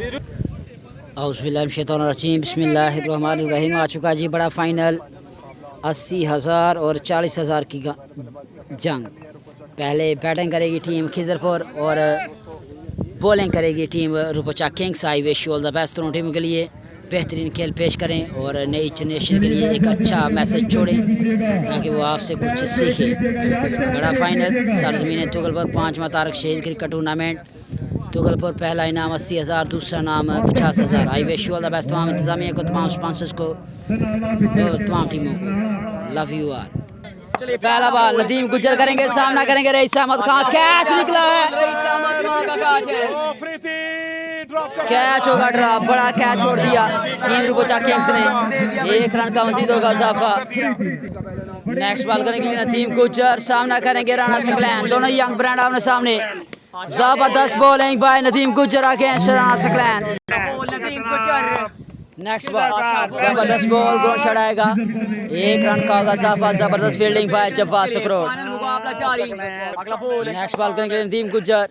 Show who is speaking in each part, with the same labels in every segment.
Speaker 1: औज़ुबिल्लाहिमिनश्शैतानिर्रजीम बिस्मिल्लाहिर्रहमानिर्रहीम। आ चुका जी बड़ा फाइनल 80,000 और 40,000 की जंग। पहले बैटिंग करेगी टीम खिजरपुर और बॉलिंग करेगी team Rupcha Kings. I wish all the best दोनों टीमों के लिए। बेहतरीन खेल पेश करें और नई जनरेशन के लिए एक अच्छा मैसेज छोड़ें ताकि वो आपसे कुछ सीखे। बड़ा फाइनल सरजमीन तुगलपुर 5वां तारक शहीद क्रिकेट टूर्नामेंट। तुगलपुर पहला इनाम 80,000, दूसरा नाम 50,000। I wish all the best तमाम इंतजामिया को, तमाम स्पॉन्सर्स को, तमाम टीमों को। लव यू आर। पहला बॉल नदीम गुजर करेंगे, सामना करेंगे रईस अहमद खान। कैच निकला है, कैच होगा ड्रॉप। बड़ा कैच छोड़ दिया टीम रूपचा किंग्स ने। 1 रन का मजीद होगा इजाफा। नेक्स्ट बॉल करेंगे नदीम गुजर, सामना करेंगे राणा सकलैन। दोनों यंग ब्रांड आमने सामने। जबरदस्त bowling by Nadeem Gujjar against Rana Saqlain. Next ball जबरदस्त बॉल गोल चढ़ाएगा। 1 रन का होगा इजाफा। जबरदस्त fielding by Jawad Sakrot. Next ball करेंगे नदीम गुजर,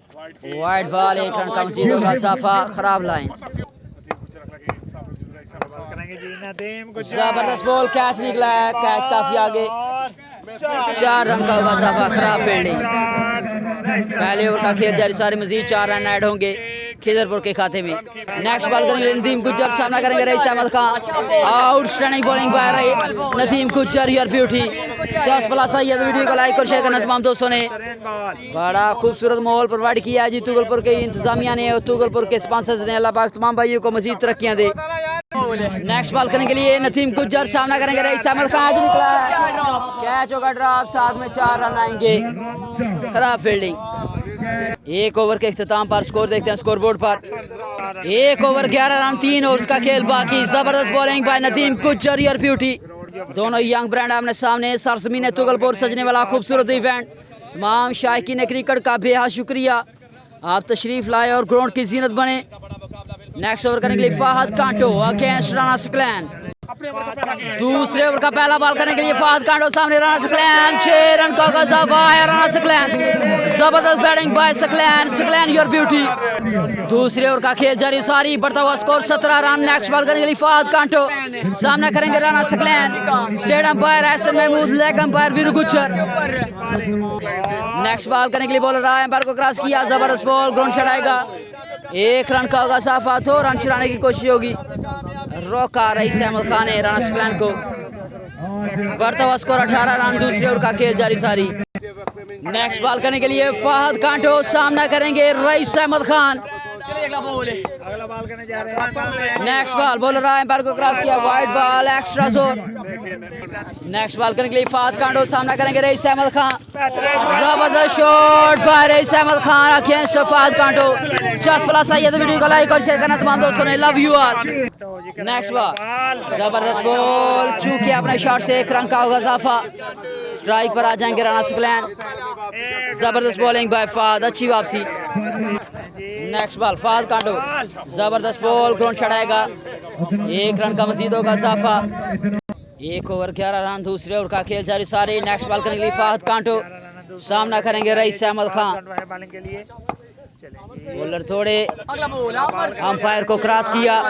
Speaker 1: वाइड बॉल। 1 रन का मजीद होगा इजाफा। खराब लाइन। जबरदस्त बॉल, कैच निकला है, कैच काफी आगे। 4 रन का होगा इजाफा। खराब फील्डिंग। पहले ओवर का खेल जारी, सारे मजीद 4 रन ऐड होंगे खिजरपुर के खाते में। नेक्स्ट बॉल करेंगे नदीम गुजर, सामना करेंगे Rais Ahmed Khan. Outstanding bowling by Nadeem गुजर, योर ब्यूटी। 10+ वीडियो को लाइक और शेयर करना तमाम दोस्तों ने। बड़ा खूबसूरत माहौल प्रोवाइड किया है जी तुगलपुर के इंतजामिया ने और तुगलपुर के स्पॉन्सर्स ने। अल्लाह पाक तमाम भाइयों को मजीद तरक्कियां दे। नेक्स्ट बॉल करने के लिए नदीम गुजर, सामना करेंगे रईस अहमद खान। निकला है, कैच होगा ड्रॉप। साथ में 4 रन आएंगे। खराब फील्डिंग। 1 ओवर के इख्तिताम पर स्कोर देखते हैं स्कोर बोर्ड पर। 1 ओवर 11 रन, 3 ओवर्स का खेल बाकी। जबरदस्त बॉलिंग बाय नदीम गुजर, योर ब्यूटी। दोनों यंग ब्रांड आमने सामने। सरजमीन तुगलपुर सजने वाला खूबसूरत इवेंट। तमाम शायकीन क्रिकेट का बेहद शुक्रिया, आप तशरीफ लाए और ग्राउंड की जीनत बने। नेक्स्ट ओवर करने के लिए फहद कांटो अगेंस्ट राणा सकलैन। दूसरे ओवर का पहला बॉल करने के लिए फहद कांटो, सामने राणा सकलैन। 6 रन का इजाफा है राणा सकलैन। जबरदस्त batting bye Saqlain. Saqlain, your beauty. दूसरे ओवर का खेल जारी, सारी बढ़ता हुआ स्कोर 17 रन। नेक्स्ट बॉल करने के लिए फहद कांटो, सामना करेंगे Rana Saqlain. Straight umpire Ehsan Mahmood, leg umpire Veeru Gujjar. Next ball करने के लिए बॉलर आया, अंपायर को क्रॉस किया। जबरदस्त बॉल, ग्राउंड छड़ाएगा। 1 रन का होगा इजाफा। 2 रन चुराने की कोशिश होगी, रोका रईस अहमद खान ने राणा सकलैन को। बढ़ता हुआ स्कोर 18 रन। दूसरे ओवर का खेल जारी सारी। नेक्स्ट बॉल करने के लिए फहद कांटो, सामना करेंगे Rais Ahmed Khan. Next ball bowler आए, अंपायर को क्रॉस किया। वाइड बॉल, एक्स्ट्रा जोर। नेक्स्ट बॉल करने के लिए फहद कांटो, सामना करेंगे रईस अहमद खान। जबरदस्त shot by Rais Ahmed Khan against Fahad Kanto. 10+ आइए तो वीडियो को लाइक और शेयर करना तमाम दोस्तों ने। लव यू आर। नेक्स्ट बॉल जबरदस्त बॉल, चूंकि अपने शॉट से 1 रन का होगा इजाफा। स्ट्राइक पर आ जाएंगे राणा सकलैन। जबरदस्त बॉलिंग बाय फहद, अच्छी वापसी। नेक्स्ट बॉल फहद कांटो, जबरदस्त बॉल, ग्राउंड छड़ाएगा। 1 रन का मजीद होगा इजाफा। 1 ओवर 11 रन। दूसरे ओवर का खेल जारी सारी। नेक्स्ट बॉल करने के लिए फहद कांटो, सामना करेंगे रईस अहमद खान। बॉलर थोड़े, अंपायर को क्रॉस किया।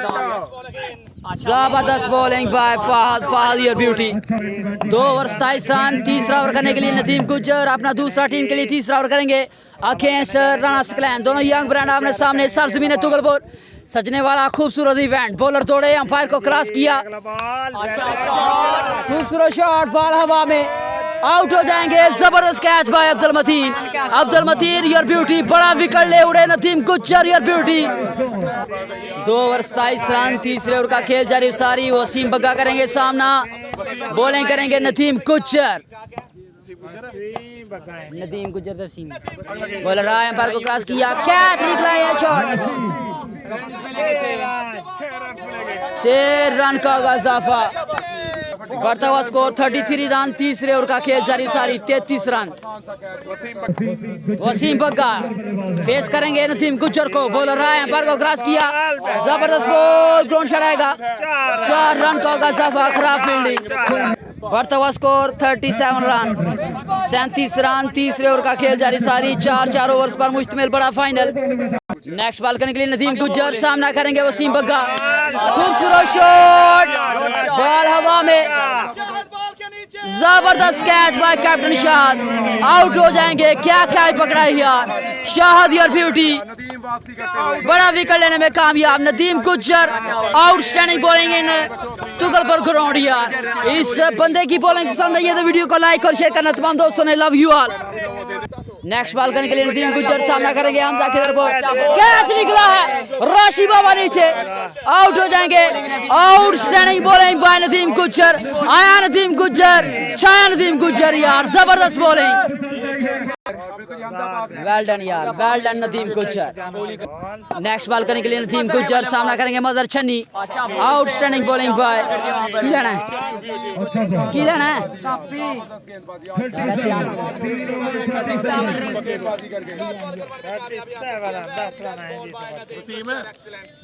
Speaker 1: जबरदस्त bowling by Fahad, Fahad your beauty. 2 over 27 run. तीसरा ओवर करने के लिए नदीम गुजर, अपना दूसरा टीम के लिए तीसरा ओवर करेंगे अगेंस्ट राणा सकलैन। दोनों यंग ब्रांड आमने सामने। सरजमीन तुगलपुर सजने वाला खूबसूरत इवेंट। बॉलर तोड़े, अंपायर को क्रॉस किया। खूबसूरत शॉट, बॉल हवा में, आउट हो जाएंगे। जबरदस्त catch by Abdul Mateen. Abdul Mateen, your beauty. बड़ा विकेट ले उड़े नदीम गुजर, योर ब्यूटी। 2 over 27 run. तीसरे ओवर का खेल जारी सारी। वसीम बग्गा करेंगे सामना, बॉलिंग करेंगे नदीम गुजर। नदीम गुजर दरसीम बॉलर आए, अंपायर को क्रॉस किया। कैच निकला है, शॉट। 6 रन का होगा इजाफा। बढ़ता हुआ स्कोर 33 रन। तीसरे ओवर का खेल जारी सारी। 33 रन। वसीम बग्गा फेस करेंगे नदीम गुजर को। बॉलर आए, अंपायर को क्रॉस किया। जबरदस्त बॉल, ग्राउंड छड़ाएगा। 4 रन का होगा इजाफा। खराब फील्डिंग। बढ़ता हुआ स्कोर 37 रन। 37 रन। तीसरे ओवर का खेल जारी सारी। 4 ओवर्स पर मुश्तमिल बड़ा फाइनल। नेक्स्ट बॉल करने के लिए नदीम गुज्जर सामना करेंगे वसीम बग्गा। खूबसूरत शॉट, बॉल हवा में, जबरदस्त catch by captain Shahad. Out हो जाएंगे। क्या कैच पकड़ा है यार शाहद यार, ब्यूटी, बड़ा विकेट लेने में कामयाब नदीम गुज्जर। आउटस्टैंडिंग बॉलिंग इन तुगलपुर ग्राउंड यार। इस बंदे की बॉलिंग पसंद आई है तो वीडियो को लाइक और शेयर करना तमाम दोस्तों ने। Love you all. Next ball करने के लिए नदीम गुज्जर सामना करेंगे हमजा खिदर पर। कैच निकला है, राशि बाबा नीचे, आउट हो जाएंगे। Outstanding bowling by Nadeem Gujjar. आया नदीम गुज्जर, छाया नदीम गुज्जर यार, जबरदस्त बॉलिंग। वेल डन यार, well done Nadeem Gujjar. Next ball करने के लिए नदीम गुज्जर सामना करेंगे मदर छन्नी। आउटस्टैंडिंग बॉलिंग बाय, की लेना है, की लेना है,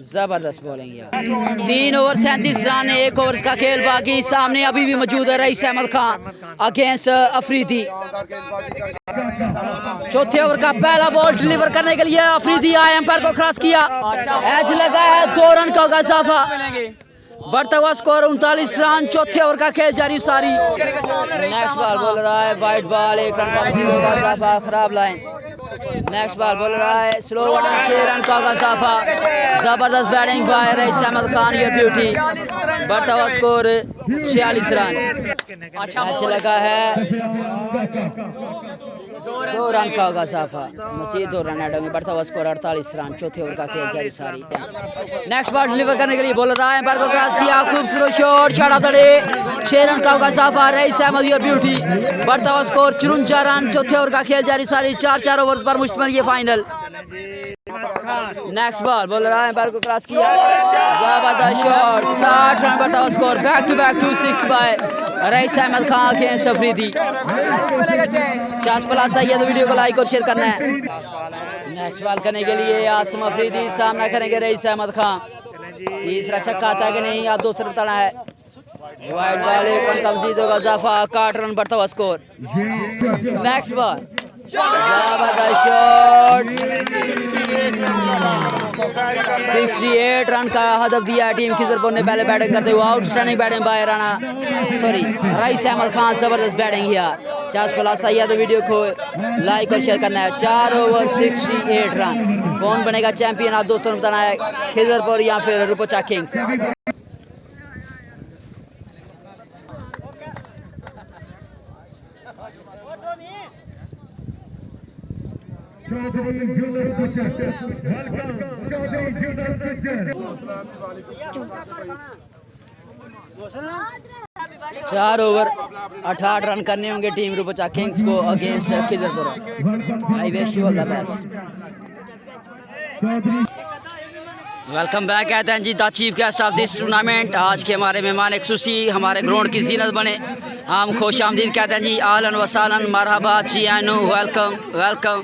Speaker 1: जबरदस्त बॉलिंग यार। 3 ओवर 37 रन, 1 ओवर का खेल बाकी। सामने अभी भी मौजूद है रईस अहमद खान अगेंस्ट अफरीदी। चौथे ओवर का पहला बॉल डिलीवर करने के लिए अफरीदी आए, एम्पायर को क्रॉस किया, एज लगा है, 2 रन का इजाफा। बढ़ता हुआ स्कोर 39 रन। चौथे ओवर का खेल जारी सारी। नेक्स्ट बॉल बोल रहा है वाइट बॉल, 1 रन का इजाफा, खराब लाइन। नेक्स्ट बॉल बोल रहा है स्लो बॉल, 6 रन का इजाफा। जबरदस्त batting by Rais Ahmed Khan your beauty. बढ़ता हुआ स्कोर 46 रन। मैच लगा है, 2 रन का इजाफा, मजीद 2 रन ऐड होंगे। बढ़ता हुआ स्कोर 48 रन। चौथे ओवर का खेल जारी सारी। नेक्स्ट बॉल डिलीवर करने के लिए बोल रहा है, एम्पायर को क्रॉस किया, खूबसूरत शॉट, छड़ा तड़े, 6 रन का इजाफा। Rice Ahmad your beauty. बढ़ता हुआ स्कोर 54 रन। चौथे ओवर का खेल जारी सारी। 4 ओवर्स पर मुश्तमिल ये फाइनल। नेक्स्ट बॉल बोल रहा है, एम्पायर को क्रॉस किया, जबरदस्त शॉट, 60 रन। बढ़ता हुआ score back to back 2-6 by Rais Ahmed Khan against Afridi. 50+ चाहिए तो वीडियो को लाइक और शेयर करना है। नेक्स्ट बॉल करने के लिए आसिम अफरीदी सामना करेंगे रईस अहमद खान। तीसरा छक्का आता है कि नहीं, आप दोस्तों बताना है। वाइड बॉल, 1 रन का मजीद होगा इजाफा, 61 रन। बढ़ता हुआ स्कोर। नेक्स्ट बॉल, जबरदस्त शॉट, 68 रन का हदफ दिया टीम खिजरपुर ने पहले बैटिंग करते हुए। Outstanding batting by Rais Ahmed Khan, जबरदस्त बैटिंग यार। 50+ आई है तो वीडियो को लाइक और शेयर करना है। 4 ओवर 68 रन। कौन बनेगा चैंपियन आप दोस्तों ने बताना है, खिजरपुर या फिर रुपचा किंग्स। चार ओवर 68 रन करने होंगे टीम रुपचा किंग्स को against Khizarpur. I wish you all the best. Welcome back कहते हैं जी the chief guest of this tournament. आज के हमारे मेहमान एक्सूसी हमारे ग्राउंड की जीनत बने। हम खुश आमदीद कहते हैं जी, आहलन वसालन, मरहबा, चियानो, वेलकम वेलकम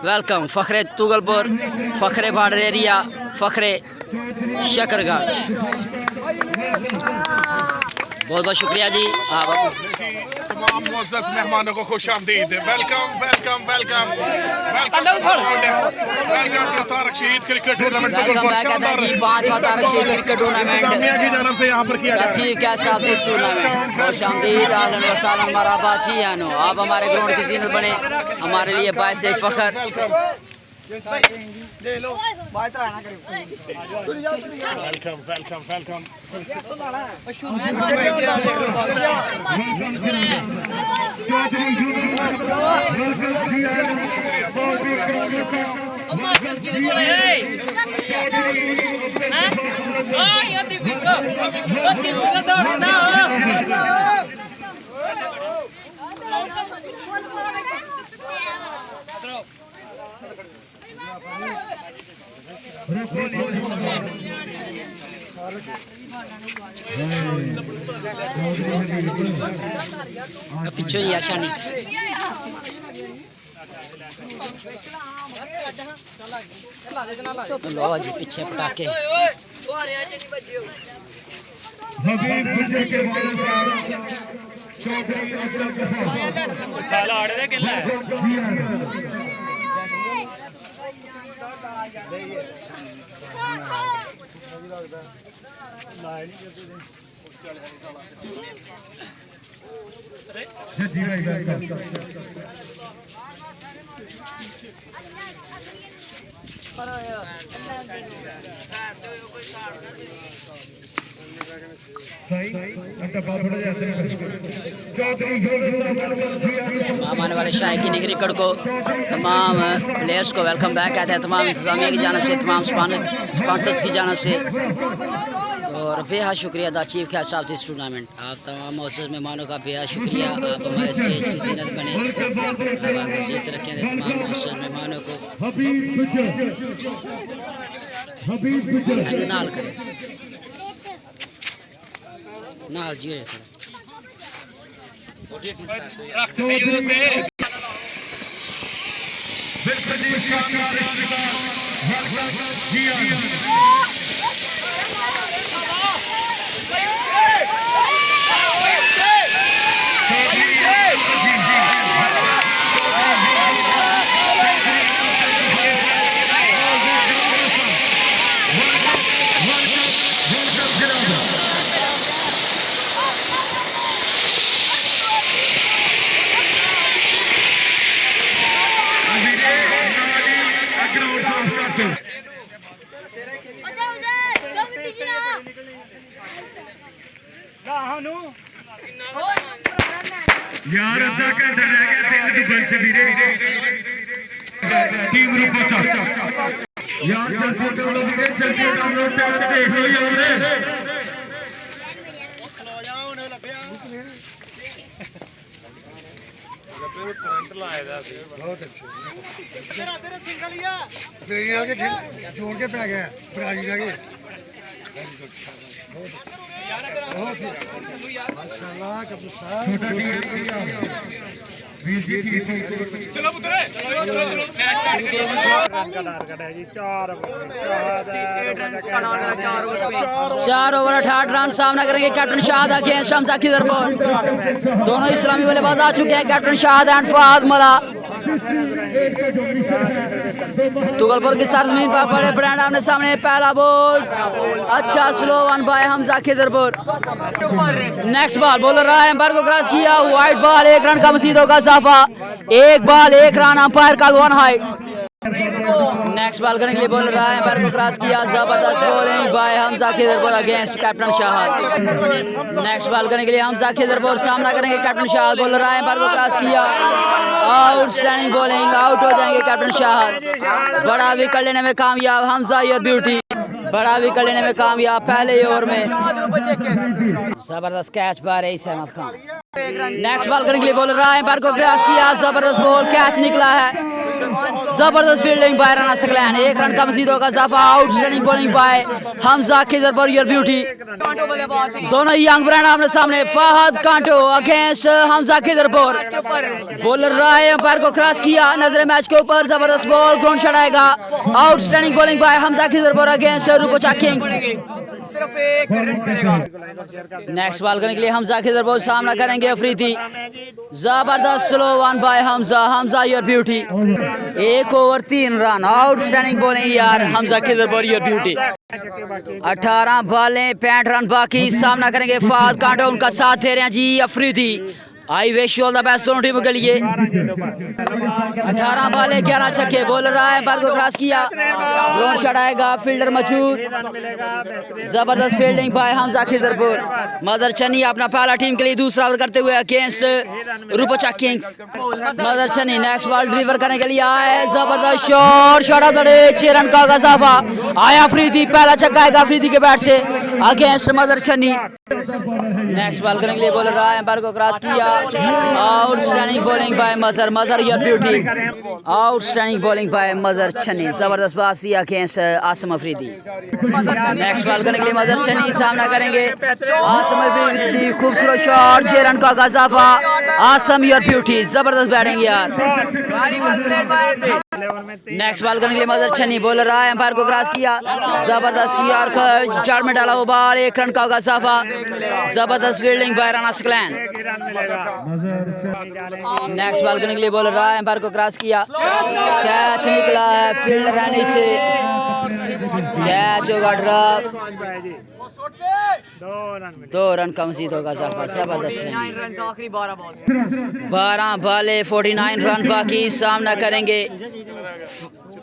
Speaker 1: वेलकम। फ़ख्रे तुगलपुर, फ़ख्रे बॉर्डर एरिया, फ़ख्रे शकरगढ़, बहुत बहुत शुक्रिया जी।
Speaker 2: तमाम मुअज़्ज़ज़ मेहमानों को खुश आमदीद। Welcome welcome welcome welcome to Tariq Shaheed cricket tournament Tugalpur.
Speaker 1: जी 5वां तारक शहीद क्रिकेट टूर्नामेंट
Speaker 2: की जानब से यहाँ पर किया जा रहा है।
Speaker 1: Chief guest of this tournament. खुश आमदीद, आहलन व सहलन, मरहबा, चियानो। आप हमारे ग्राउंड की जीनत बने, हमारे लिए बाइस फख्र।
Speaker 2: Welcome welcome welcome.
Speaker 1: पीछे ही आशानी लो जी, पीछे पटाखे। आने वाले शायकीन क्रिकेट को तमाम प्लेयर्स को वेलकम बैक कहते हैं, तमाम इंतजामिया की जानब से, तमाम स्पॉन्सर्स की जानब से, और बेहद शुक्रिया the chief guest of this tournament. आप तमाम मौजूद मेहमानों का बेहद शुक्रिया, आप हमारे स्टेज की जीनत बने, आप मजीद रखें तमाम मौजूद मेहमानों को नाल करें नाल जी
Speaker 3: यार अद्धा घंटा रह गया, 3 दुबई से वीरे टीम रूपा चा यार जल्दी डाउनलोड वीरे, जल्दी डाउनलोड टैब से देख लो यार खलो जाओ ने लभया करंट लाएदा सी बहुत अच्छे तेरा तेरे सिंगलिया तेरे आगे जोड़ के पै गया ब्राजील आगे बहुत माशाल्लाह कबूतर छोटा वीर जी ठीक है चलो पुत्रे चलो रन का टारगेट है जी 4
Speaker 1: ओवर 68 रन सामना करेंगे कैप्टन शाहद अगेंस्ट हमजा खिदरपुर। दोनों इस्लामी बल्लेबाज आ चुके हैं, कैप्टन शाहद एंड फहद मला। तुगलपुर की सरजमीन पर पड़े ब्रांड आमने सामने, पहला बॉल अच्छा slow one by Hamza Khidarpur. Next ball bowler रहा है, एम्पायर को क्रॉस किया, वाइड बॉल, 1 रन का मसीदों का इजाफा, 1 बॉल 1 रन, अंपायर का 1 हाइट। नेक्स्ट बॉल करने के लिए बॉलर रहा है, एम्पायर को क्रॉस किया, जबरदस्त bowling by Hamza Khidarpur against captain Shahad. Next ball करने के लिए हमजा खिदरपुर सामना करेंगे कैप्टन शाहद, बॉलर रहा है, एम्पायर को क्रॉस किया, आउटस्टैंडिंग बॉलिंग, आउट हो जाएंगे कैप्टन शाहद। बड़ा विकेट लेने में कामयाब हमजा योर ब्यूटी, बड़ा विकेट लेने में कामयाब पहले ओवर में। जबरदस्त catch bye Rais Ahmed Khan. Next ball करने के लिए बॉलर रहा है, एम्पायर को क्रॉस किया, जबरदस्त बॉल, कैच निकला है, जबरदस्त fielding by Rana Saqlain, 1 run का मजीदों का इजाफा, outstanding bowling by Hamza Khidarpur your beauty. दोनों यंग ब्रांड आमने सामने, फहद कांटो अगेंस्ट हमजा खिदरपुर, बॉलर रहा है, एम्पायर को क्रॉस किया, नजर मैच के ऊपर, जबरदस्त बॉल, ग्राउंड शॉट आएगा, outstanding bowling by Hamza Khidarpur against Rupocha Kings. Next ball करने के लिए हमजा खिदरपुर सामना करेंगे अफरीदी, जबरदस्त slow one by Hamza your beauty, 1 over 3 run, outstanding bowling यार हमजा खिदरपुर योर ब्यूटी। 18 बॉलें 65 रन बाकी, सामना करेंगे फहद कांटो, उनका साथ दे रहे हैं जी Afridi. I wish you all the best दोनों टीमों के लिए। 18 बॉले 11 छक्के, बॉलर रहा है, बॉल को क्रॉस किया, ग्राउंड शॉट आएगा, फील्डर मौजूद, जबरदस्त फील्डिंग बाय हमजा खिदरपुर। मदर चन्नी अपना पहला टीम के लिए दूसरा ओवर करते हुए against Rupocha Kings. Madar Channi next ball deliver करने के लिए आए, जबरदस्त shot, shot of the day, 6 run का इजाफा आया अफरीदी, पहला छक्का आएगा अफरीदी के बैट से against mother Channi. Next ball करने के लिए बॉलर रहा है, एम्पायर को क्रॉस किया, आउटस्टैंडिंग बॉलिंग बाय मदर your beauty, outstanding bowling by मदर चन्नी, जबरदस्त वापसी against Asim Afridi. Next ball करने के लिए मदर चन्नी सामना करेंगे आसम अफरीदी, खूबसूरत शॉट, 6 रन का इजाफा, आसम योर ब्यूटी, जबरदस्त बैटिंग यार। नेक्स्ट बॉल करने के लिए मदर छन्नी बोल रहा है, एम्पायर को क्रॉस किया, जबरदस्त यार का जड़ में डाला वो बॉल, 1 रन का होगा इजाफा, जबरदस्त fielding by Rana Saqlain. Next ball करने के लिए बोल रहा है, एम्पायर को क्रॉस किया, कैच निकला है, फील्डर है नीचे, कैच होगा ड्रॉप, 2 रन का मजीद होगा इजाफा, जबरदस्त 12 बॉले 49 रन बाकी, सामना करेंगे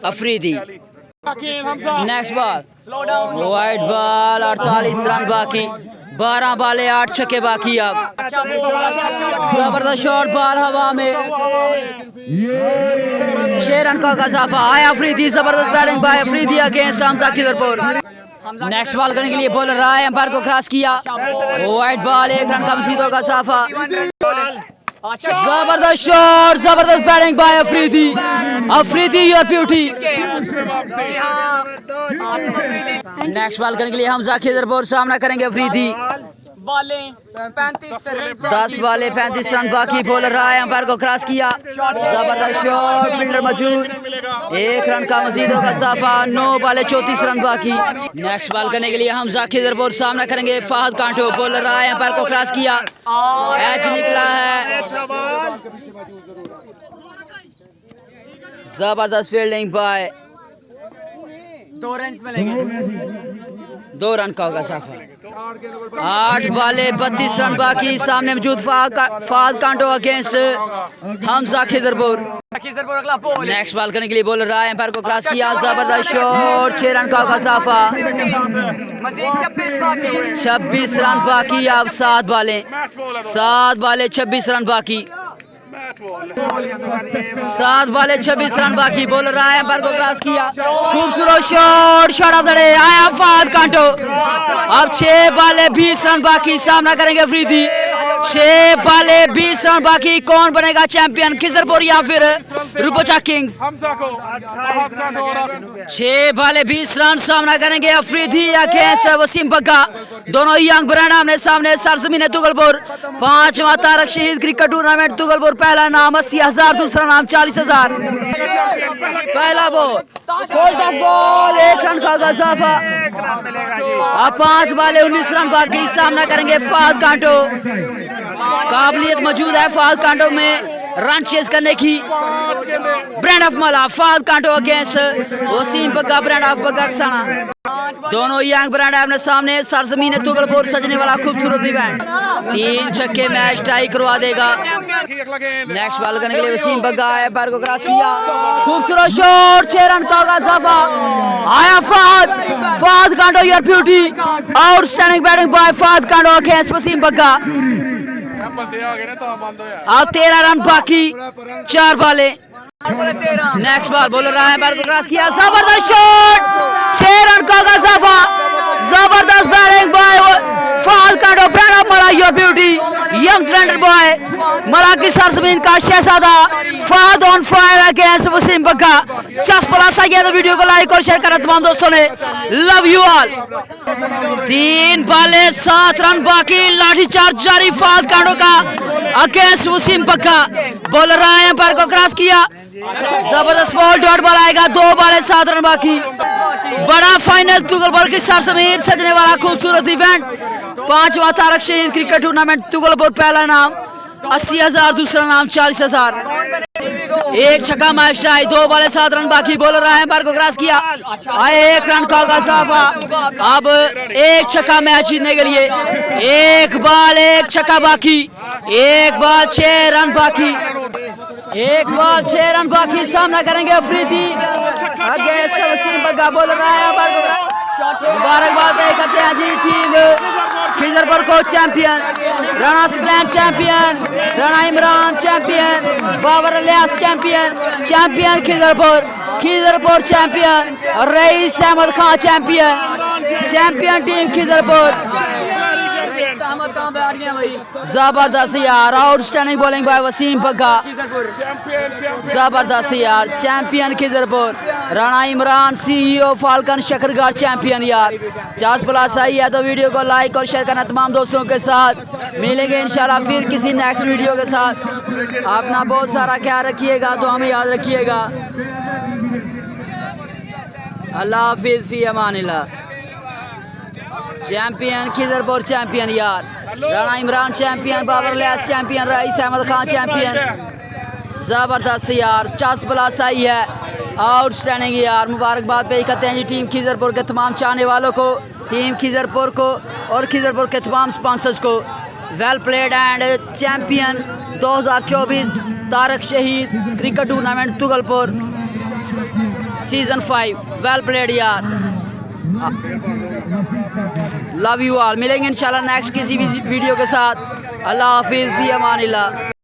Speaker 1: Afridi. Next ball wide ball, 48 run बाकी, 12 बॉले 8 छक्के बाकी। अब जबरदस्त शॉट, बॉल हवा में, 6 रन का इजाफा आया अफरीदी, जबरदस्त batting by Afridi against Hamza Khidarpur. Next ball करने के लिए बॉलर रहा है, एम्पायर को क्रॉस किया, वाइड बॉल, 1 रन का मजीद होगा इजाफा, जबरदस्त शॉट, जबरदस्त batting by Afridi, Afridi your beauty. Next ball करने के लिए हमजा खिदरपुर, सामना करेंगे अफरीदी, 10 बॉले 35 रन बाकी, बॉलर रहा है, एम्पायर को क्रॉस किया, जबरदस्त शॉट, फील्डर मौजूद, 1 रन का मजीद होगा इजाफा, 9 बॉले 34 रन बाकी। नेक्स्ट बॉल करने के लिए हमजा खिदरपुर, सामना करेंगे फहद कांटो, बॉलर रहा है, एम्पायर को क्रॉस किया, कैच निकला है, जबरदस्त फील्डिंग बाय, 2 रन का होगा इजाफा, 8 बॉले 32 रन बाकी, सामने मौजूद Fahad Kanto against Hamza Khidarpur. Next ball करने के लिए बॉलर रहा है, एम्पायर को क्रॉस किया, जबरदस्त शॉट, 6 रन का होगा इजाफा, 26 रन बाकी। अब 7 बॉले 26 रन बाकी, 7 बॉले 26 रन बाकी, बॉलर रहा है, एम्पायर को क्रॉस किया, खूबसूरत shot, shot of the day आया फहद कांटो। अब 6 बॉले 20 रन बाकी, सामना करेंगे अफरीदी, 6 बॉले 20 रन बाकी, कौन बनेगा चैंपियन, खिजरपुर या फिर रूपोचा किंग्स? 6 बॉले 20 रन, सामना करेंगे अफरीदी अगेंस्ट वसीम बग्गा, दोनों यंग ब्रांड आमने सामने, सरजमीन तुगलपुर, 5वां तारक शहीद क्रिकेट टूर्नामेंट तुगलपुर, पहला नाम 80,000, दूसरा नाम 40,000। पहला बॉल 10 बॉल 1 रन का इजाफा, अब 5 बॉले 19 रन बाकी, सामना करेंगे फहद कांटो, काबिलियत मौजूद है फहद कांटो में रन चेस करने की, ब्रांड ऑफ मला, Fahad Kanto against Waseem Bagga, brand of Bagga, दोनों यंग ब्रांड अपने सामने, सरजमीन तुगलपुर सजने वाला खूबसूरत इवेंट, 3 छक्के मैच टाई करवा देगा। नेक्स्ट बॉल करने के लिए वसीम बग्गा है, पैर को क्रॉस किया, खूबसूरत शॉट, 6 रन का होगा इजाफा, आया Fahad Kanto your beauty, outstanding batting by Fahad Kanto against Waseem Bagga. अब 13 रन बाकी, 4 बॉले। नेक्स्ट बॉल बॉलर रहा है, पैर को क्रॉस किया, जबरदस्त शॉट, 6 रन का होगा इजाफा, जबरदस्त बैटिंग बाय फहद कांटो, brand of Mala your beauty, young talented boy, Mala की सरजमीन का शहजादा, Fahad on fire against Waseem Bagga. चस्पला गया तो वीडियो को लाइक और शेयर करें तमाम दोस्तों ने, लव यू ऑल। 3 बॉले 7 रन बाकी, लाठीचार्ज जारी फहद कांटो का अगेंस्ट वसीम बग्गा, बॉलर रहा है, पैर को क्रॉस किया, जबरदस्त बॉल, डॉट बॉल आएगा, 2 बॉले 7 रन बाकी, बड़ा फाइनल तुगलपुर की सरजमीन सजने वाला खूबसूरत इवेंट, 5वां तारक शहीद क्रिकेट टूर्नामेंट तुगलपुर, पहला नाम 80,000, दूसरा नाम 40,000, 1 छक्का मैच टाई, 2 बॉले 7 रन बाकी, बॉलर रहा है, पैर को क्रॉस किया, आए 1 रन का इजाफा, अब 1 छक्का मैच जीतने के लिए, 1 बॉल 1 छक्का बाकी, 1 बॉल 6 रन बाकी, 1 बॉल 6 रन बाकी, सामना करेंगे अफरीदी अगेंस्ट वसीम बग्गा, बॉलर रहा है, मुबारकबाद करते हैं जी टीम खिजरपुर को champion, Rana Saqlain champion, Rana Imran champion, Babar Ilyas champion Khizarpur champion, और रईस अहमद खान चैंपियन टीम खिजरपुर। जबरदस्त यार, outstanding bowling by Waseem Bagga, जबरदस्त यार, champion Khizarpur, Rana Imran CEO Falcon Shakargarh champion यार। 50+ आई है तो वीडियो को लाइक और शेयर करना तमाम दोस्तों के साथ, मिलेंगे इंशाल्लाह फिर किसी नेक्स्ट वीडियो के साथ। अपना बहुत सारा ख्याल रखिएगा, तो हमें याद रखिएगा। अल्लाह हाफिज फी अमानिल्लाह। चैंपियन खिजरपुर चैंपियन यार, Rana Imran champion, Babar Ilyas champion, rice Ahmed Khan champion. ज़बरदस्त यार, 50+ आई है, आउटस्टैंडिंग यार। मुबारकबाद पेश करते हैं जी टीम खिजरपुर के तमाम चाहने वालों को, टीम खिजरपुर को और खिजरपुर के तमाम स्पॉन्सर्स को। Well played and champion 2024 Tariq Shaheed cricket tournament Tughalpur season 5। Well played यार, लव यू ऑल। मिलेंगे इंशाल्लाह नेक्स्ट किसी भी वीडियो के साथ। अल्लाह हाफिज़, फी अमानिल्लाह।